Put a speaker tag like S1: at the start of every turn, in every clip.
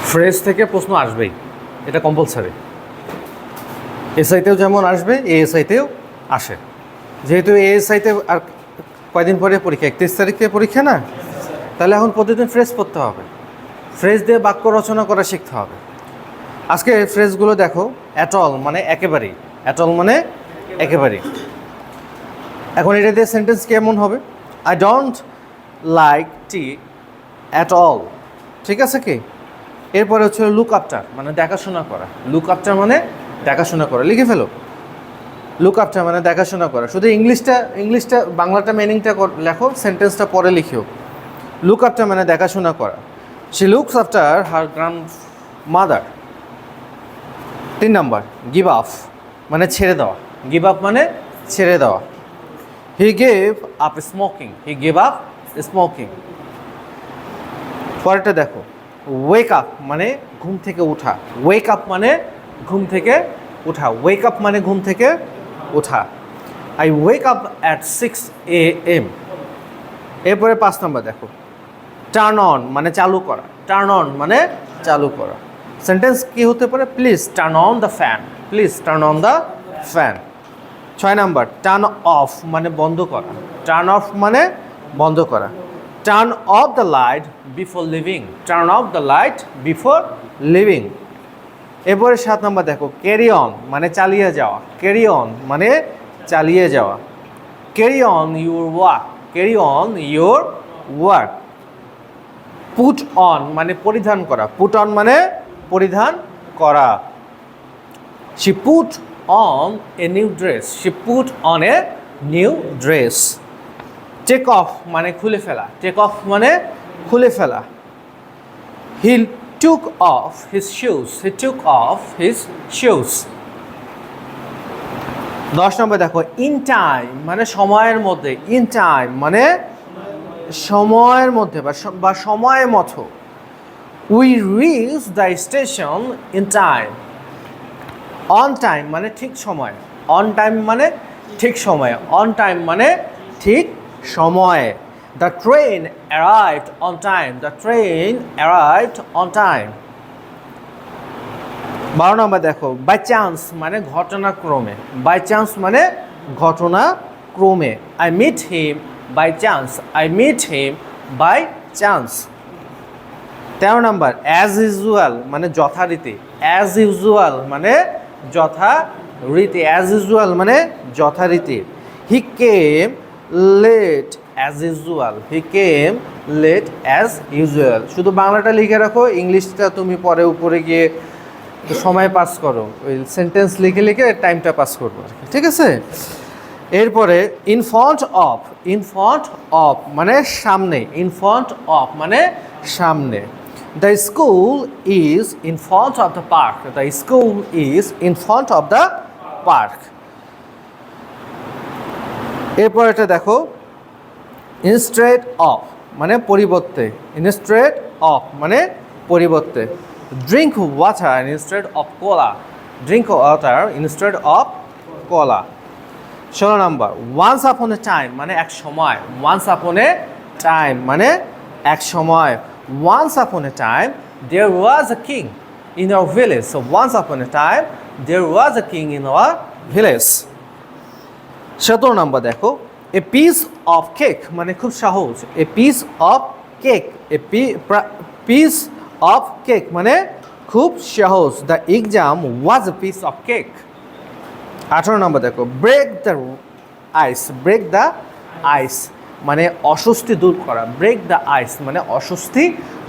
S1: Phrase থেকে প্রশ্ন আসবেই, এটা কম্পালসারি। এসআইতেও যেমন আসবে, এএসআইতেও আসে। যেহেতু এএসআইতে আর কয়দিন পরে পরীক্ষা, 31 তারিখে পরীক্ষা না, তাহলে এখন প্রতিদিন ফ্রেজ পড়তে হবে, ফ্রেজ দিয়ে বাক্য রচনা করা শিখতে হবে। আজকে ফ্রেজগুলো দেখো। অ্যাটল মানে একেবারেই, অ্যাটল মানে একেবারেই। এখন এটা দিয়ে সেন্টেন্স কেমন হবে? I don't like tea at all. ঠিক আছে কি? এরপরে হচ্ছে লুক আফটার মানে দেখাশোনা করা। লুক আফটার মানে দেখাশোনা করা, লিখে ফেলো। লুক আফটার মানে দেখাশোনা করা। শুধু ইংলিশটা বাংলাটা মিনিংটা লেখো, সেন্টেন্সটা পরে লিখিও। লুক আফটার মানে দেখাশোনা করা। She looks after her grand mother. 3 number, give up মানে ছেড়ে দেওয়া। গিভ আপ মানে ছেড়ে দেওয়া। He gave up smoking. He gave up smoking. পরেরটা দেখো, ওয়েক আপ মানে ঘুম থেকে ওঠা। ওয়েক আপ মানে ঘুম থেকে ওঠা। ওয়েক আপ মানে ঘুম থেকে ওঠা। I wake up at 6 AM। এরপরে 5 নম্বর দেখো, টার্ন অন মানে চালু করা। টার্ন অন মানে চালু করা। সেন্টেন্স কি হতে পারে? Please turn on the fan. Please turn on the fan. 6 number, turn off মানে বন্ধ করা। টার্ন অফ মানে বন্ধ করা। Turn off the light before living. Turn off the light before living. এরপরে 7 নম্বর দেখো, ক্যারি অন মানে চালিয়ে যাওয়া। ক্যারি অন মানে চালিয়ে যাওয়া। Carry on your work. Carry on your work. Put on মানে পরিধান করা। পুট অন মানে পরিধান করা। She put on a new dress. She put on a new dress. Take off মানে খুলে ফেলা। টেক অফ মানে খুলে ফেলা। হি took off his shoes. He took off his shoes. 10 নম্বর দেখো, in time মানে সময়ের মধ্যে। in time মানে সময়ের মধ্যে বা সময়ের মতো। We reached the station in time. On time মানে ঠিক সময়। On time মানে ঠিক সময়। On time মানে ঠিক সময়ে। The train arrived on time. The train arrived on time. 12 নম্বর দেখো, বাই চান্স মানে ঘটনাক্রমে। বাই চান্স মানে ঘটনাক্রমে। I meet him by chance. I meet him by chance. 13 number, as usual মানে যথারীতি। As usual মানে যথারীতি। As usual মানে যথারীতি। He came late as usual. He came late as usual. শুধু বাংলাটা লিখে রাখো, ইংলিশটা তুমি পরে উপরে গিয়ে সময় পাস করো। ওই সেন্টেন্স লিখে লিখে টাইমটা পাস করবো, ঠিক আছে? এরপরে in front of. In front of মানে সামনে। ইন ফ্রন্ট অফ মানে সামনে। The school is in front of the park. The school is in front of the park. এরপর এটা দেখো, ইনস্টেড অফ মানে পরিবর্তে। ইনস্টেড অফ মানে পরিবর্তে। Drink water instead of cola. Drink water instead of cola. 16 number, once upon a time মানে এক সময়। ওয়ান্স আপন এ টাইম মানে এক সময়। Once upon a time there was a king in our village. So once upon a time there was a king in our village. 17 number দেখো, a piece of cake মানে খুব সহজ। A piece of cake. A piece of cake মানে খুব সহজ। The exam was a piece of cake. 18 number দেখো, break the ice. Break the ice মানে অস্বস্তি দূর করা। ব্রেক দ্য আইস মানে অস্বস্তি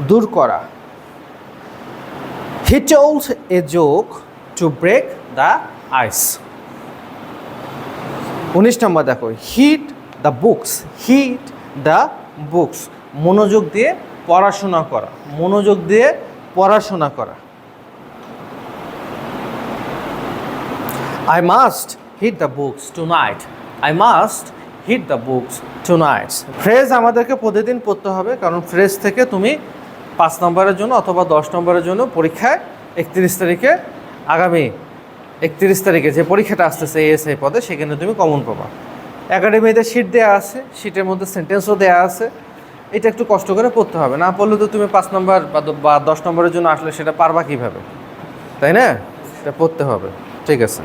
S1: দূর করা। He told a joke to break the ice. 19 number দেখো, hit the books. Hit the books মনোযোগ দিয়ে পড়াশোনা করা। মনোযোগ দিয়ে পড়াশোনা করা। I must hit the books tonight. I must hit the books tonight. Phrase আমাদেরকে প্রতিদিন পড়তে হবে, কারণ ফ্রেজ থেকে তুমি 5 নম্বরের জন্য অথবা 10 নম্বরের জন্য পরীক্ষায় 31 তারিখে, আগামী 31 তারিখে যে পরীক্ষাটা আসতেছে এএসআই পদে, সেখানে তুমি কমন পাবা। একাডেমিতে শিট দেওয়া আছে, শিটের মধ্যে সেন্টেন্সও দেওয়া আছে। এটা একটু কষ্ট করে পড়তে হবে, না পড়লে তো তুমি 5 নম্বর বা 10 নম্বরের জন্য আসলে সেটা পারবা কীভাবে, তাই না? এটা পড়তে হবে। ঠিক আছে।